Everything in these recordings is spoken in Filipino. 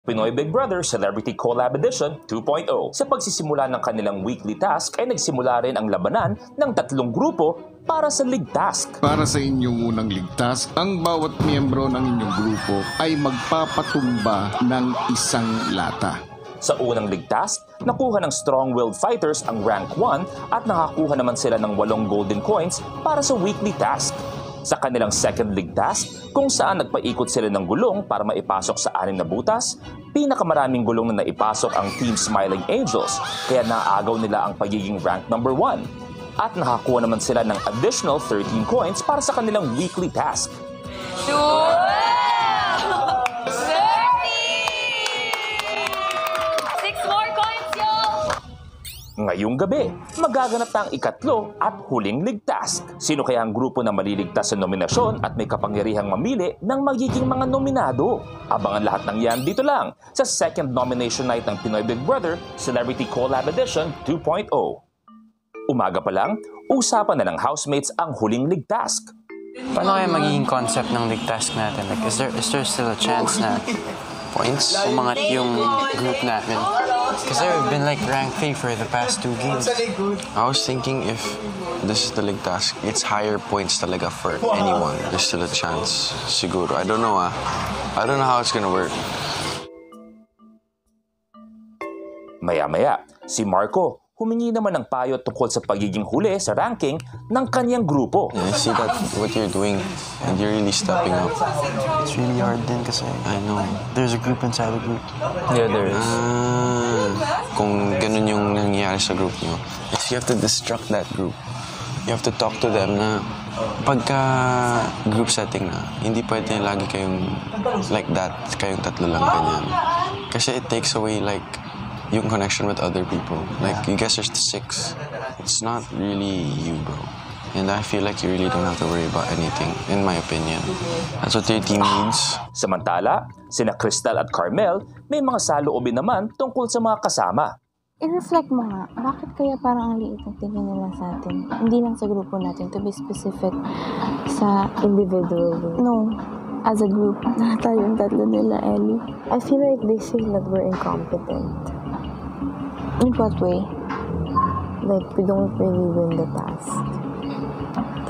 Pinoy Big Brother Celebrity Collab Edition 2.0. Sa pagsisimula ng kanilang weekly task ay nagsimula rin ang labanan ng tatlong grupo para sa League Task. Para sa inyong unang League Task, ang bawat miyembro ng inyong grupo ay magpapatumba ng isang lata. Sa unang League Task, nakuha ng strong-willed fighters ang rank 1 at nakakuha naman sila ng 8 golden coins para sa weekly task. Sa kanilang second League Task, kung saan nagpaikot sila ng gulong para maipasok sa 6 na butas, pinakamaraming gulong na naipasok ang Team Smiling Angels, kaya naagaw nila ang pagiging rank number 1. At nakakuha naman sila ng additional 13 coins para sa kanilang weekly task. Ngayong gabi, magaganap na ang ikatlo at huling League Task. Sino kaya ang grupo na maliligtas sa nominasyon at may kapangyarihang mamili ng magiging mga nominado? Abangan lahat ng yan dito lang sa second nomination night ng Pinoy Big Brother Celebrity Collab Edition 2.0. Umaga pa lang, usapan na ng housemates ang huling League Task. Paano kaya magiging concept ng League Task natin? Like, is there still a chance na points umangat yung group natin? Because I've been like rank 3 for the past 2 games. I was thinking if this is the League Task, it's higher points talaga for anyone. There's still a chance, siguro. I don't know I don't know how it's gonna work. Maya-maya, si Marco humingi naman ng payo tungkol sa pagiging huli sa ranking ng kanyang grupo. I see that what you're doing and you're really stepping up. It's really hard din kasi I know. there's a group inside a group. Yeah, there is. Kung ganun yung nangyayari sa group nyo, is you have to destruct that group. You have to talk to them na pagka group setting na, hindi pwede lagi kayong like that, kayong tatlo lang ganyan. Kasi it takes away like yung connection with other people. Like, you guys are 6. It's not really you, bro. And I feel like you really don't have to worry about anything, in my opinion. That's what your team needs. Samantala, sina Crystal at Carmel may mga saloobin naman tungkol sa mga kasama. I-reflect mo nga, bakit kaya parang ang liit ng tingin nila sa atin? Hindi lang sa grupo natin, to be specific sa individual. No, as a group, na tayong tatlo nila, Ellie. I feel like they feel that we're incompetent. In what way? Like, we don't really win the task.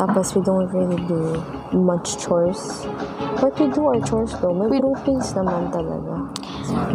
Tapos, we don't really do much chores. But we do our chores though. May groupings naman talaga.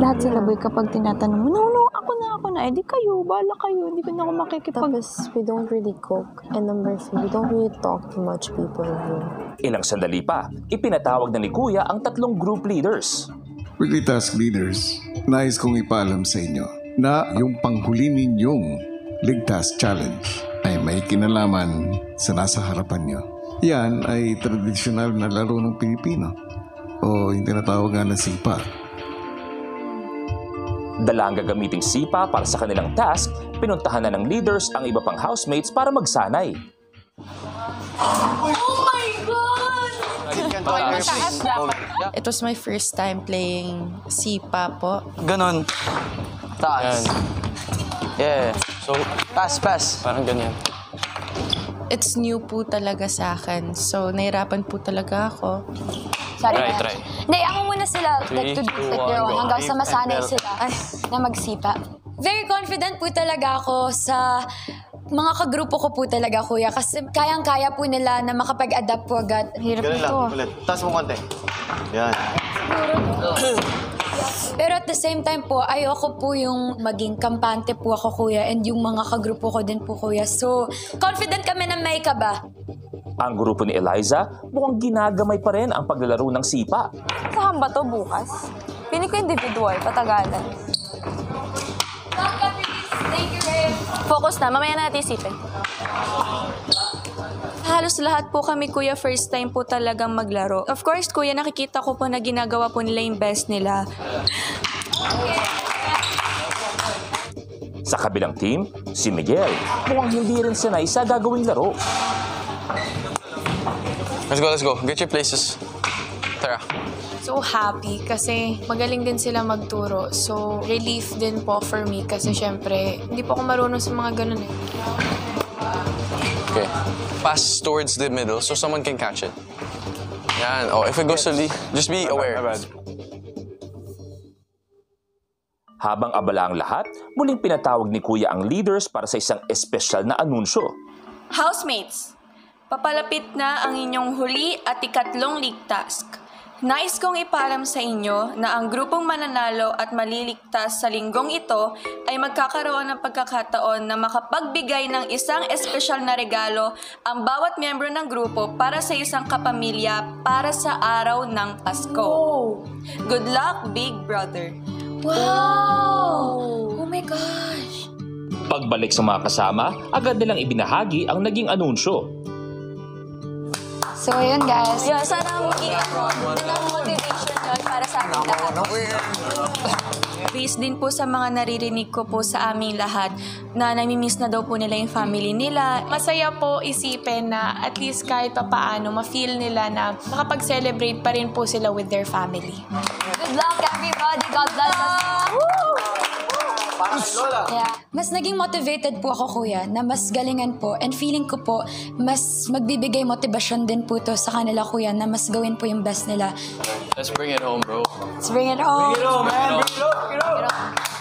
Lahat sila, boy, kapag tinatanong mo, no, ako na. Eh, di kayo, bala kayo. Hindi ko na ako makikipag... Tapos, we don't really cook. And number 3, we don't really talk to much people here. Ilang sandali pa, ipinatawag na ni Kuya ang tatlong group leaders. Weekly Task Leaders, nais kong ipaalam sa inyo na yung panghuli ninyong League Task Challenge ay may kinalaman sa nasa harapan nyo. Yan ay tradisyonal na laro ng Pilipino o yung tinatawag nga na sipa. Dala ang gagamiting sipa para sa kanilang task, pinuntahan na ng leaders ang iba pang housemates para magsanay. Oh my God! It was my first time playing sipa po. Ganon. Taas. Yeah. So, pass. Parang ganyan. It's new po talaga sa akin. So, nahirapan po talaga ako. Sorry. Try. Hindi, ako muna sila like to do it their own hanggang sa masanay sila na magsipa. Very confident po talaga ako sa mga kagrupo ko po talaga, kuya. Kasi kayang-kaya po nila na makapag-adapt po agad. Hirap Ganun nito. lang, ulit. Taas mo konti. Yan. Pero at the same time po, ayoko po yung maging kampante po ako, kuya. And yung mga kagrupo ko din po, kuya. So, confident kami na may ka ba? Ang grupo ni Eliza mukhang ginagamay pa rin ang paglalaro ng sipa. Saan ba to bukas? Pili ko individual, patagalan. Thank you, Ray. Focus na, mamaya natin isipin. Halos lahat po kami, kuya, first time po talagang maglaro. Of course, kuya, nakikita ko po na ginagawa po nila yung best nila. Sa kabilang team, si Miguel mukhang hindi rin sanay sa gagawing laro. Let's go. Get your places. Tara. So happy kasi magaling din sila magturo. So relief din po for me kasi syempre hindi po ako marunong sa mga ganun eh. Okay. Pass towards the middle so someone can catch it. Yan. Oh, if it goes to Lee, just be aware. Habang abala ang lahat, muling pinatawag ni Kuya ang leaders para sa isang espesyal na anunsyo. Housemates, papalapit na ang inyong huli at ikatlong league task. Nais kong ipaalam sa inyo na ang grupong mananalo at maliligtas sa linggong ito ay magkakaroon ng pagkakataon na makapagbigay ng isang espesyal na regalo ang bawat miyembro ng grupo para sa isang kapamilya para sa araw ng Pasko. Good luck, Big Brother! Wow! Oh my gosh! Pagbalik sa mga kasama, agad nilang ibinahagi ang naging anunsyo. So, ayun guys. Yeah, sana maging motivation yun para sa amin lahat. Please din po sa mga naririnig ko po sa aming lahat na namimiss na daw po nila yung family nila. Masaya po isipin na at least kahit pa paano ma-feel nila na makapag-celebrate pa rin po sila with their family. Good luck everybody! God bless us! Yeah. Mas naging motivated po ako, kuya, na mas galingan po. And feeling ko po, mas magbibigay motivasyon din po to sa kanila, kuya, na mas gawin po yung best nila. Let's bring it home, bro. Let's bring it home! Bring it home, man! Bring it home!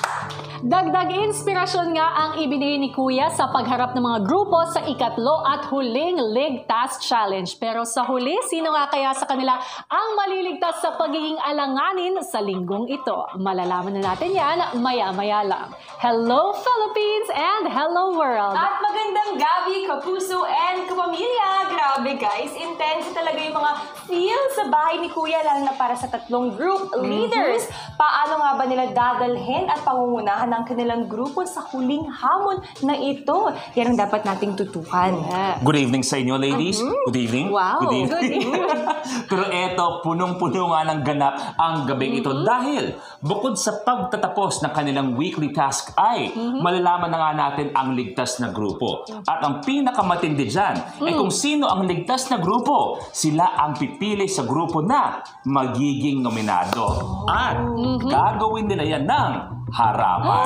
Dagdag inspirasyon nga ang ibinigay ni Kuya sa pagharap ng mga grupo sa ikatlo at huling League Task Challenge. Pero sa huli, sino nga kaya sa kanila ang maliligtas sa pagiging alanganin sa linggong ito? Malalaman na natin yan maya-maya lang. Hello Philippines and hello world! At magandang gabi, kapuso and kapamilya! Grabe guys, intense talaga yung mga feel sa bahay ni Kuya, lalo na para sa tatlong group leaders. Paano nga ba nila dadalhin at pangungunahan ng kanilang grupo sa huling hamon na ito? Yan ang dapat nating tutukan. Good evening sa inyo, ladies. Good evening. Wow. Good evening. Good evening. Pero eto, punong-puno nga ng ganap ang gabing ito dahil bukod sa pagtatapos ng kanilang weekly task ay malalaman na nga natin ang ligtas na grupo. At ang pinakamatindi dyan ay kung sino ang ligtas na grupo, sila ang pipili sa grupo na magiging nominado. At gagawin nila yan ng harapan.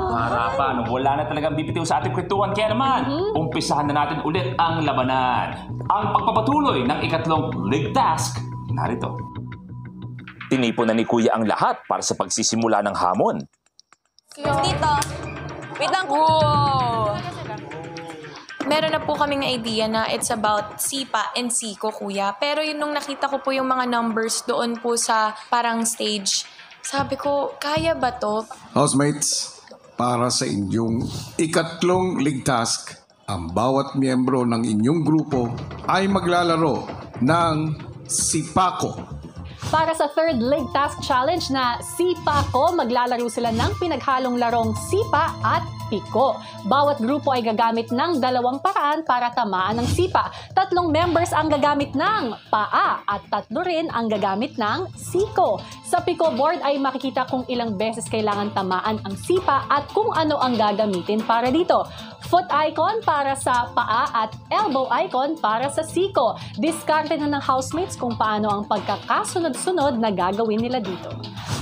Harapan. Wala na talagang bibitiw sa ating kwentuhan. Kaya naman, umpisahan na natin ulit ang labanan. Ang pagpapatuloy ng ikatlong league task, narito. Tinipon na ni Kuya ang lahat para sa pagsisimula ng hamon. Dito. Wait lang po. Meron na po kaming idea na it's about Sipa and Siko, kuya. Pero yun nung nakita ko po yung mga numbers doon po sa parang stage, sabi ko, kaya ba to? Housemates, para sa inyong ikatlong league task, ang bawat miyembro ng inyong grupo ay maglalaro ng Sipako. Para sa third League Task Challenge na Sipako, maglalaro sila ng pinaghalong larong sipa at piko. Bawat grupo ay gagamit ng dalawang paraan para tamaan ng sipa. 3 members ang gagamit ng paa at 3 rin ang gagamit ng siko. Sa piko board ay makikita kung ilang beses kailangan tamaan ang sipa at kung ano ang gagamitin para dito. Foot icon para sa paa at elbow icon para sa siko. Diskarte na ng housemates kung paano ang pagkakasunod-sunod na gagawin nila dito.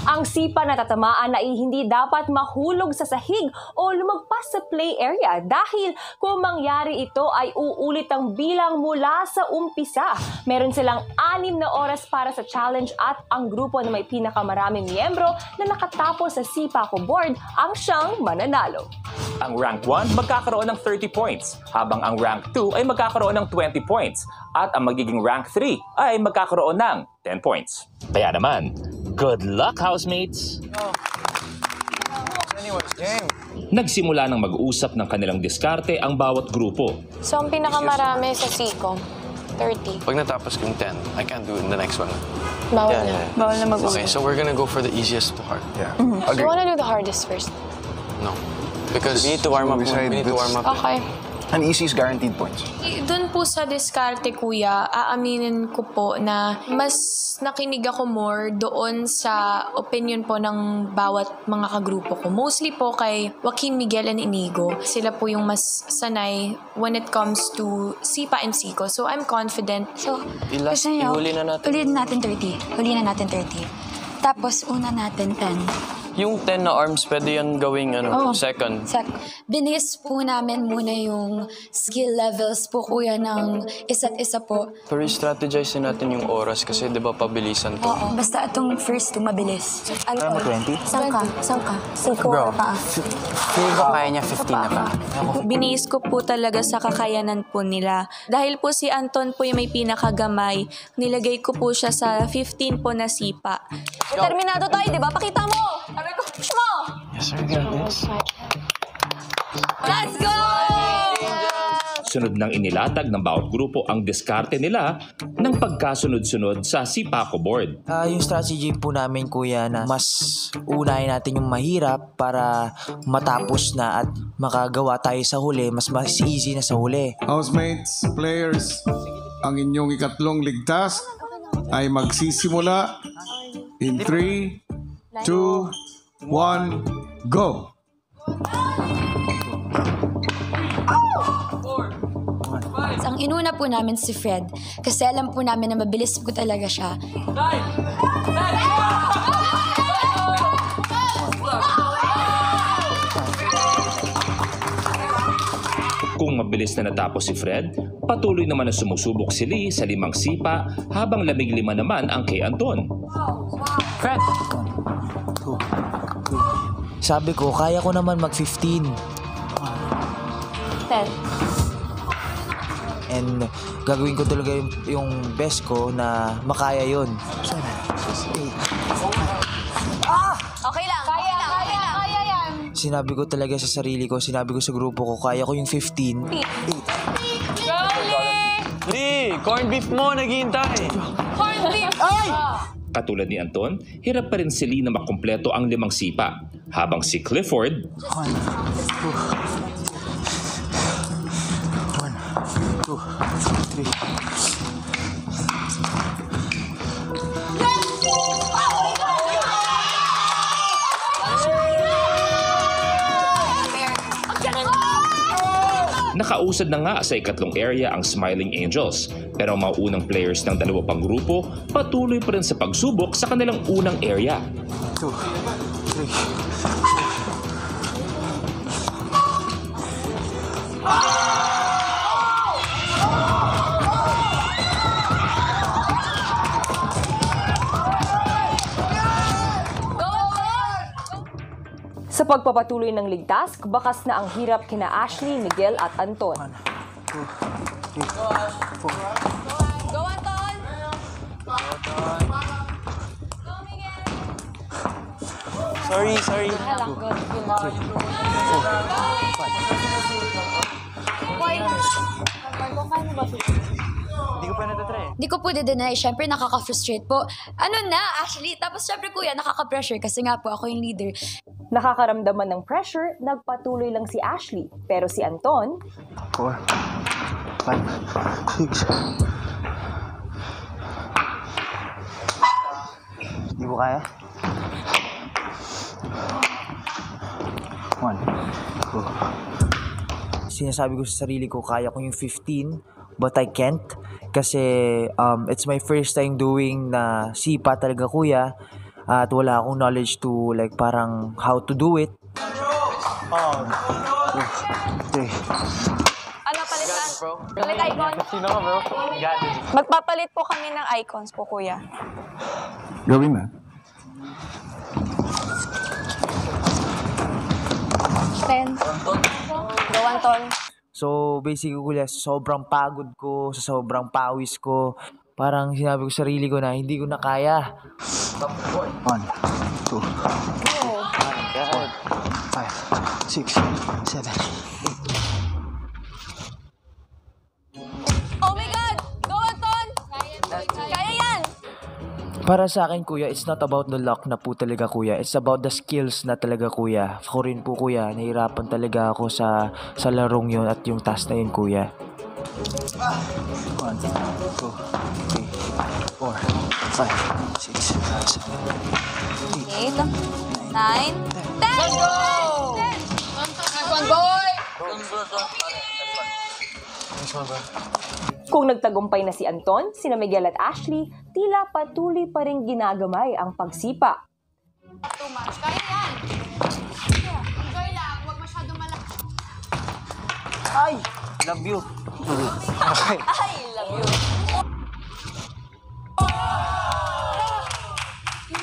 Ang sipa na tatamaan ay hindi dapat mahulog sa sahig o lumagpas sa play area dahil kung mangyari ito ay uulit ang bilang mula sa umpisa. Meron silang 6 na oras para sa challenge at ang grupo na may pinakamaraming miyembro na nakatapos sa Sipako board ang siyang mananalo. Ang rank 1 magkakaroon ng 30 points, habang ang rank 2 ay magkakaroon ng 20 points, at ang magiging rank 3 ay magkakaroon ng 10 points. Kaya naman, good luck, housemates! Nagsimula ng mag-uusap ng kanilang diskarte ang bawat grupo. So, ang pinakamarami sa Siko, 30. Pag natapos ko yung 10, I can't do it in the next one. Bawal na. Bawal na mag-uusap. Okay, so we're gonna go for the easiest to hard. Yeah. You wanna do the hardest first? No. Because we need to warm up. decide We need to warm up. Okay. And easy is guaranteed points. Doon po sa diskarte, kuya, aaminin ko po na mas nakinig ako more doon sa opinion po ng bawat mga kagrupo ko. Mostly po kay Joaquin, Miguel, and Inigo. Sila po yung mas sanay when it comes to Sipa and Siko. So, I'm confident. So, Ilas- gusto nyo, ihuli na natin. Huliin natin 30. Huli na natin 30. Tapos, una natin 10. Yung 10 na arms, pwede yan gawing second. Binis po namin muna yung skill levels po kuya ng isa't isa po. Pero i-strategize natin yung oras kasi di ba pabilisan to. Oo, basta itong first two mabilis. Ano 20? Saan ka? Bro, feel ko kaya niya 15 na pa. Biniis ko po talaga sa kakayanan po nila. Dahil po si Anton po yung may pinakagamay, nilagay ko po siya sa 15 po na sipa. Determinado tayo, di ba? Pakita mo! Sabi ko, push mo! Yes, sir, got this. Let's go! Sunod nang inilatag ng bawat grupo ang diskarte nila ng pagkasunod-sunod sa Sipako board. Yung strategy po namin, kuya, na mas unahin natin yung mahirap para matapos na at makagawa tayo sa huli, mas easy na sa huli. Housemates, players, ang inyong ikatlong ligtas ay magsisimula in 3, 2, 1, go! Ang inuna po namin si Fred kasi alam po namin na mabilis po talaga siya. Kung mabilis na natapos si Fred, patuloy naman na sumusubok si Lee sa 5 sipa habang lamig-5 naman ang kay Anton. Fred! Sabi ko, kaya ko naman mag-15. 10. And gagawin ko talaga yung best ko na makaya yun. Okay lang, kaya yan. Sinabi ko talaga sa sarili ko, sinabi ko sa grupo ko, kaya ko yung 15. Lee, corned beef mo, naghihintay. Corned beef! Ay! Katulad ni Anton, hirap pa rin si Lee na makumpleto ang 5 sipa, habang si Clifford nakausad na nga sa ikatlong area ang Smiling Angels, pero ang mga unang players ng dalawa pang grupo patuloy pa rin sa pagsubok sa kanilang unang area. 2, 3. Sa pagpapatuloy ng league task, bakas na ang hirap kina Ashley, Miguel at Anton. 1, 2, 3, 4. Go, Anton! Sorry. Hindi ko pa natatry. Hindi ko po deny, syempre nakaka-frustrate po. Ano na, Ashley? Tapos syempre kuya, nakaka-pressure kasi nga po ako yung leader. Nakakaramdaman ng pressure, nagpatuloy lang si Ashley. Pero si Anton, 4, 5, 6. Hindi ko kaya. 1, 2. Sinasabi ko sa sarili ko, kaya ko yung 15, but I can't. Kasi it's my first time doing na sipa talaga, kuya. At wala akong knowledge to like parang how to do it. 1, 2, 3. ano palitan? Palit icon? Magpapalit po kami ng icons po, kuya. Gawin na. 10. Go, Anton. So basically, kuya, sa sobrang pagod ko, sa sobrang pawis ko, parang sinabi ko sa sarili ko na hindi ko na kaya. 1, 2, 3, 4, 5, 6, 7, 8. Oh my God! Go, Anton! Kaya yan! Para sa akin, kuya, it's not about the luck na po talaga, kuya. It's about the skills na talaga, kuya. Ako rin po, kuya, nahirapan talaga ako sa larong yun at yung task na yun, kuya. 1, 2, 3, 4, 5, 6, 7, 8, 9, 10. Let's go! Next one, boy! Kung nagtagumpay na si Anton, sina Miguel at Ashley, tila patuloy pa rin ginagamay ang pagsipa. Kaya yan! Ay! Love you. I love you.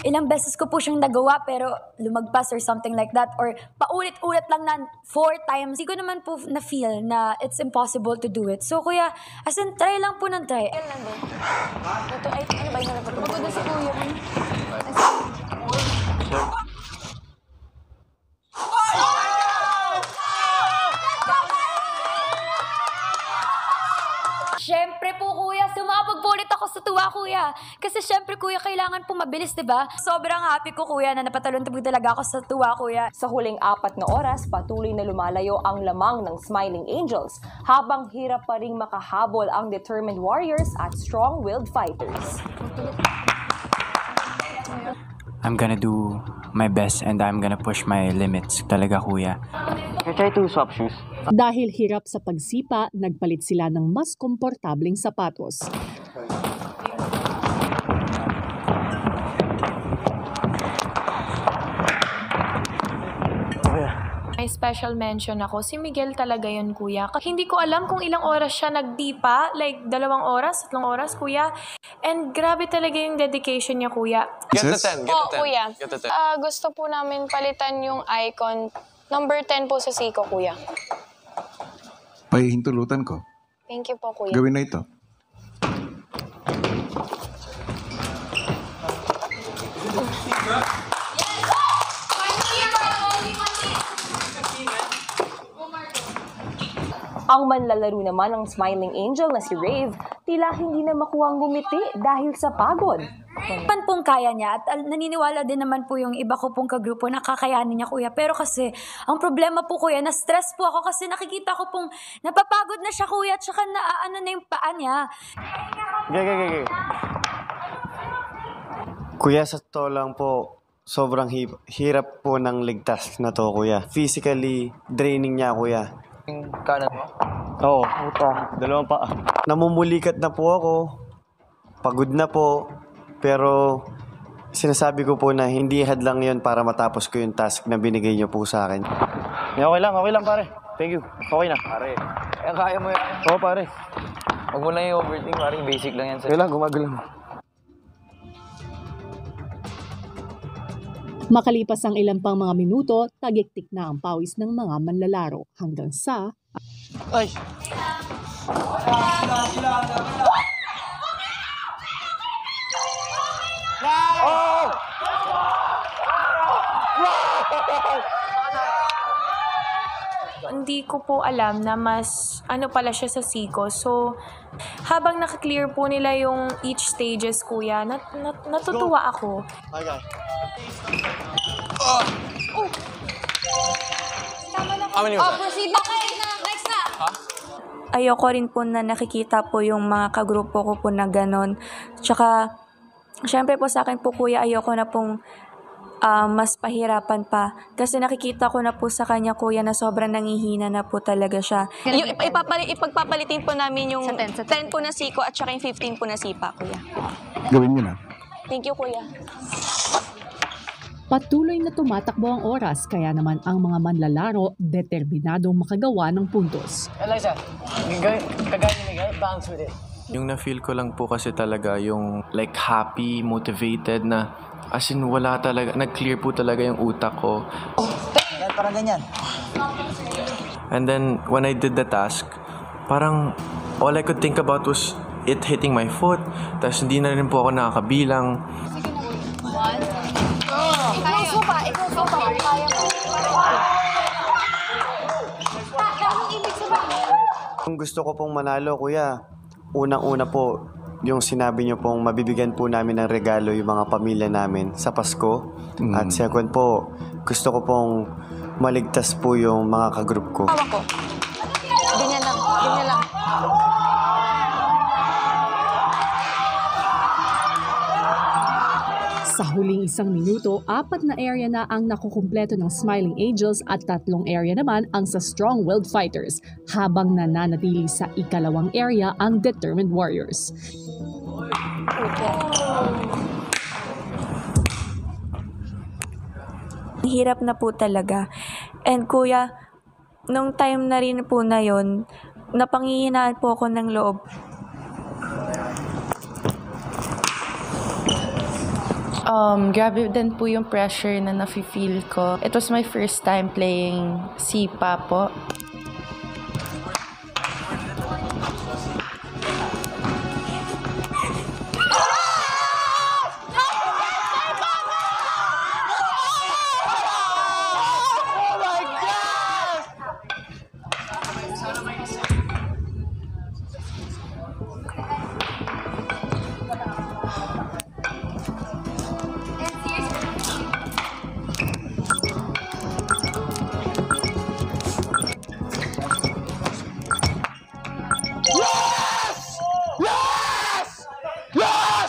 Ilang beses ko po siyang nagawa pero lumagpas or something like that or paulit-ulit lang na 4 times. Hindi ko naman po na-feel na it's impossible to do it. So kuya, as in try lang po ng try. Ano ba yung nalapag? Pagod na si kuya. Siyempre po kuya, sumabog po ulit ako sa tuwa kuya. Kasi siyempre kuya, kailangan po mabilis, diba? Sobrang happy ko kuya na napatalon talaga ako sa tuwa kuya. Sa huling 4 na oras, patuloy na lumalayo ang lamang ng Smiling Angels, habang hirap pa ring makahabol ang Determined Warriors at Strong-Willed Fighters. I'm gonna do my best and I'm gonna push my limits talaga kuya. Can I try to swap shoes? Dahil hirap sa pagsipa, nagpalit sila ng mas komportableng sapatos. May special mention ako. Si Miguel talaga yun, kuya. Hindi ko alam kung ilang oras siya nagdipa. Like, 2 oras, 3 oras, kuya. And grabe talaga yung dedication niya, kuya. Get the 10, get the 10. Kuya. Get the 10. Gusto po namin palitan yung icon. Number 10 po sa Siko, kuya. Pahihintulutan ko. Thank you po, kuya. Gawin na ito. Ang manlalaro naman ng Smiling Angel na si Rave, tila hindi na makuhang gumiti dahil sa pagod. Pan pong kaya niya at naniniwala din naman po yung iba ko pong kagrupo na kakayanin niya kuya. Pero kasi, ang problema po kuya, na-stress po ako kasi nakikita ko pong napapagod na siya kuya at saka naaano na yung paa niya. Kuya, sa totoo lang po, sobrang hirap po ng ligtas na to kuya. Physically, draining niya kuya. Yung kanan mo? Oo. Dalawang pa. Namumulikat na po ako. Pagod na po. Pero sinasabi ko po na hindi hadlang yon para matapos ko yung task na binigay niyo po sa akin. Okay lang pare. Thank you. Okay na. Pare, kaya mo yan. Oo pare. Huwag mo lang yung overthink pare, basic lang yan. Okay lang, gumagalaw. Makalipas ang ilang pang mga minuto, tagiktik na ang pawis ng mga manlalaro hanggang sa... Ay! Oh! Hindi ko po alam na mas ano pala siya sa Siko. So, habang nakaklear po nila yung each stages, kuya, natutuwa ako. How many was that? Proceed. Okay, next na. Ayoko rin po na nakikita po yung mga kagrupo ko po na ganon. Tsaka, syempre po sa akin po kuya, ayoko na pong mas pahirapan pa. Kasi nakikita ko na po sa kanya kuya na sobrang nangihina na po talaga siya. Yung ipagpapalitin po namin yung 10 po na Siko at saka yung 15 po na Sipa, kuya. Gawin niyo na. Thank you, kuya. Patuloy na tumatakbo ang oras, kaya naman ang mga manlalaro determinadong makagawa ng puntos. Eliza, kagaya ni Miguel, bounce with it. Yung na-feel ko lang po kasi talaga yung like happy, motivated na as in wala talaga, nag-clear po talaga yung utak ko. Parang ganyan. And then when I did the task, parang all I could think about was it hitting my foot. Tapos hindi na rin po ako nakakabilang. Ikaw pa. Kaya mo. Kung gusto ko pong manalo, kuya, unang-una po, yung sinabi niyo pong mabibigyan po namin ng regalo yung mga pamilya namin sa Pasko. At second po, gusto ko pong maligtas po yung mga kagroup ko. Hawak ko. Ganyan lang. Sa huling 1 minuto, 4 na area na ang nakukumpleto ng Smiling Angels at 3 area naman ang sa Strong-Willed Fighters, habang nananatili sa ikalawang area ang Determined Warriors. Hirap na po talaga. And kuya, nung time na rin po na yon, napanghihinaan po ako ng loob. Grabe din po yung pressure na nafe-feel ko. It was my first time playing SIPA po.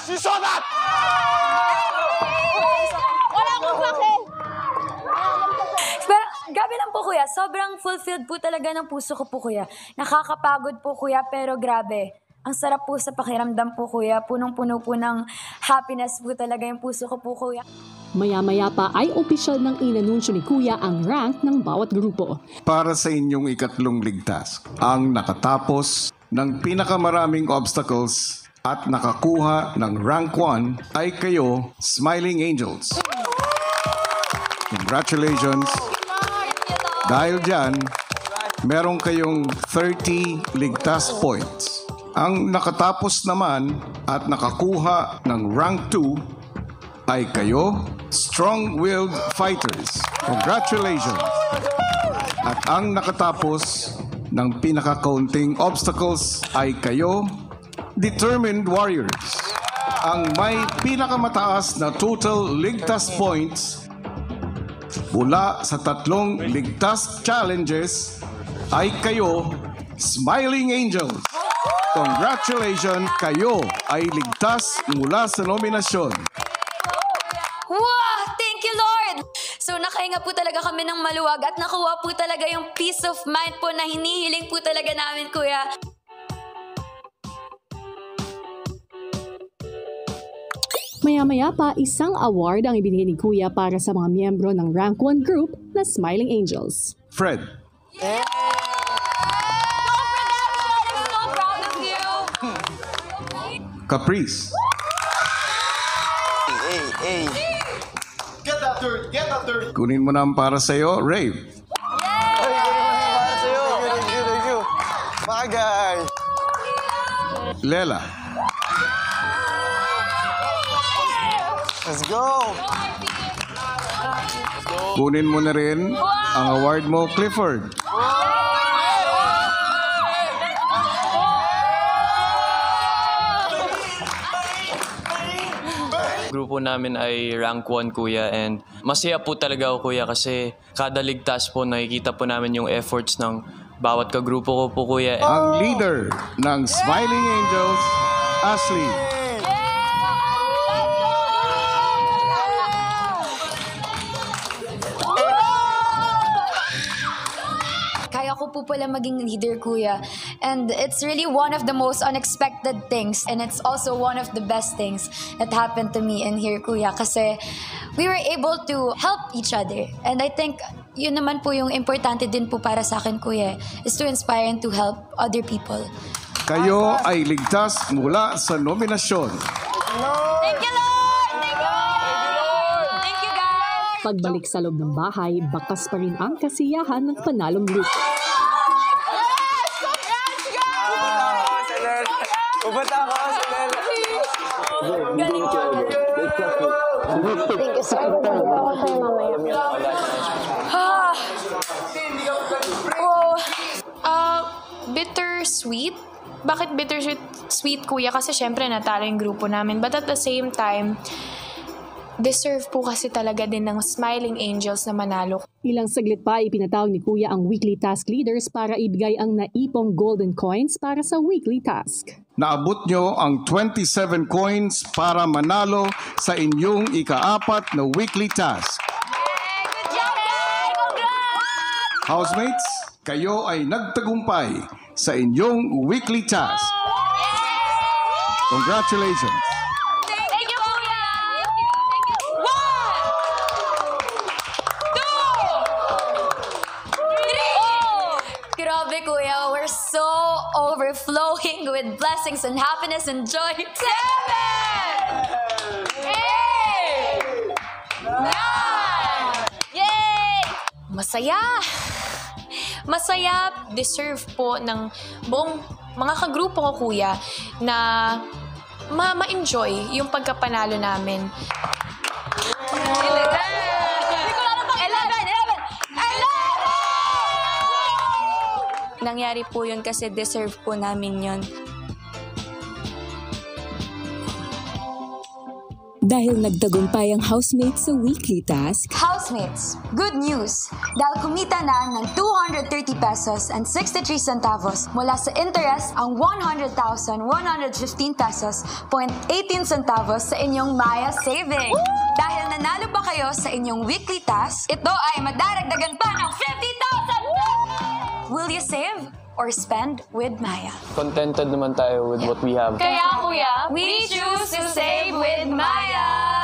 You saw that? Wala akong pake. Pero gabi lang po kuya, sobrang fulfilled po talaga ng puso ko po kuya. Nakakapagod po kuya, pero grabe. Ang sarap po sa pakiramdam po kuya. Punong-puno po ng happiness po talaga yung puso ko po kuya. Maya-maya pa ay opisyal ng inanunsyo ni Kuya ang rank ng bawat grupo. Para sa inyong ikatlong ligtas, ang nakatapos ng pinakamaraming obstacles at nakakuha ng rank 1 ay kayo, Smiling Angels. Congratulations! Dahil dyan, meron kayong 30 ligtas points. Ang nakatapos naman at nakakuha ng rank 2 ay kayo, Strong-Willed Fighters. Congratulations! At ang nakatapos ng pinaka-counting obstacles ay kayo, Determined Warriors. Ang may pinakamataas na total ligtas points mula sa 3 ligtas challenges ay kayo, Smiling Angels. Congratulations! Kayo ay ligtas mula sa nominasyon. Wow! Thank you, Lord! So, nakahinga po talaga kami ng maluwag at nakuha po talaga yung peace of mind po na hinihiling po talaga namin, Kuya. Maya-maya pa, isang award ang ibinigay ni Kuya para sa mga miyembro ng Rank 1 group na Smiling Angels. Fred. Yeah! I'm so proud of you! Caprice. Hey. Get that third. Kunin mo na ang para sa'yo, Rave. Thank you. Bagay. Lela. Let's go. Kunin mo na rin ang award mo, Clifford. Grupo namin ay rank 1 kuya, and masaya po talaga ako kuya kasi kada ligtas po nakikita po namin yung efforts ng bawat kagrupo ko po kuya. Ang leader ng Smiling Angels, Ashley. Kaya ko po pala maging leader, Kuya. And it's really one of the most unexpected things. And it's also one of the best things that happened to me in here, Kuya. Kasi we were able to help each other. And I think yun naman po yung importante din po para sa akin, Kuya, is to inspire and to help other people. Kayo ay ligtas mula sa nominasyon. Thank you, Lord! Thank you, Lord! Thank you, guys! Pagbalik sa loob ng bahay, bakas pa rin ang kasiyahan ng panalong grupo. Ubata ako sa Lela. Galing mo. Thank you so much. Ako sa'yo mamaya. Bittersweet. Bakit bittersweet, Kuya? Kasi syempre natalo yung grupo namin. But at the same time, deserve po kasi talaga din ng Smiling Angels na manalo. Ilang saglit pa ipinatawag ni Kuya ang weekly task leaders para ibigay ang naipong golden coins para sa weekly task. Naabot nyo ang 27 coins para manalo sa inyong ika-4 na weekly task. Housemates, kayo ay nagtagumpay sa inyong weekly task. Congratulations! Thank you, Kuya! Grabe, kuya. We're so overflowing with blessings and happiness and joy. 7! 8! 9! Yay! Masaya! Masaya, deserve po ng buong mga kagrupo ko, kuya, na ma-enjoy yung pagkapanalo namin. 11! Nangyari po yun kasi deserve po namin yun. Dahil nagtagumpay ang housemates sa weekly task, Housemates, good news! Dahil kumita na ng 230 pesos and 63 centavos mula sa interest ang 100,115 pesos point 18 centavos sa inyong Maya Savings. Dahil nanalo pa kayo sa inyong weekly task, ito ay madaragdagan pa ng 50,000! Will you save or spend with Maya? Contented naman tayo with what we have. Kaya kuya, we choose to save with Maya!